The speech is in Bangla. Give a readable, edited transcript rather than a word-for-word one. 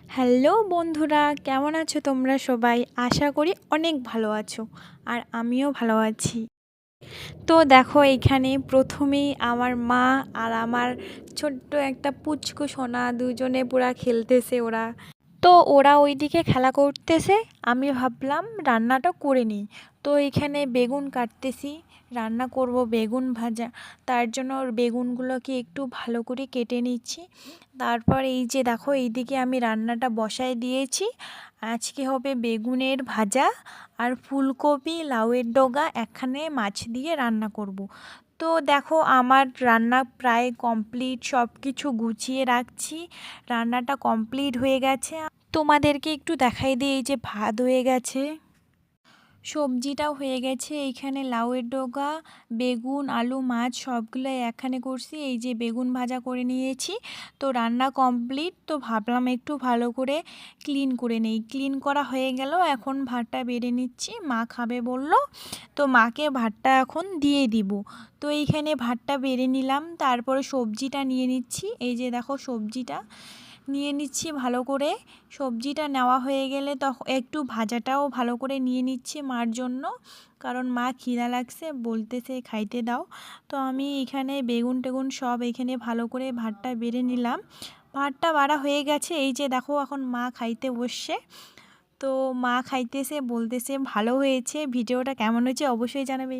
হ্যালো বন্ধুরা, কেমন আছো তোমরা সবাই? আশা করি অনেক ভালো আছো। আর আমিও ভালো আছি। তো দেখো, এখানে প্রথমেই আমার মা আর আমার ছোট্ট একটা পুচকু সোনা দুজনে পুরা খেলতেছে ওরা। তো ওরা ওইদিকে খেলা করতেছে, আমি ভাবলাম রান্নাটা করে নিই। তো এখানে বেগুন কাটতেছি, রান্না করব বেগুন ভাজা। তার জন্য বেগুনগুলোকে একটু ভালো করে কেটে নিচ্ছি। তারপর এই যে দেখো, এইদিকে আমি রান্নাটা বসায় দিয়েছি। আজকে হবে বেগুনের ভাজা আর ফুলকপি লাউয়ের ডগা এখানে মাছ দিয়ে রান্না করব। তো দেখো, আমার রান্না প্রায় কমপ্লিট, সব কিছু গুছিয়ে রাখছি। রান্নাটা কমপ্লিট হয়ে গেছে। তোমাদেরকে একটু দেখাই দিই, এই যে ভাত হয়ে গেছে, সবজিটাও হয়ে গেছে। এইখানে লাউয়ের ডগা, বেগুন, আলু, মাছ সবগুলোই এখানে করছি। এই যে বেগুন ভাজা করে নিয়েছি। তো রান্না কমপ্লিট। তো ভাবলাম একটু ভালো করে ক্লিন করে নেই। ক্লিন করা হয়ে গেল, এখন ভাতটা বেড়ে নিচ্ছি। মা খাবে বলল, তো মাকে ভাতটা এখন দিয়ে দিব। তো এইখানে ভাতটা বেড়ে নিলাম, তারপরে সবজিটা নিয়ে নিচ্ছি। এই যে দেখো, সবজিটা নিয়ে নিচ্ছি ভালো করে। সবজিটা নেওয়া হয়ে গেলে তখন একটু ভাজাটাও ভালো করে নিয়ে নিচ্ছি মার জন্য, কারণ মা খিদা লাগছে, বলতেছে খাইতে দাও। তো আমি এখানে বেগুন টেগুন সব এখানে ভালো করে ভাতটা বেড়ে নিলাম। ভাতটা বাড়া হয়ে গেছে। এই যে দেখো, এখন মা খাইতে বসছে। তো মা খাইতেছে, বলতেছে ভালো হয়েছে, ভিডিওটা কেমন হয়েছে অবশ্যই জানাবে।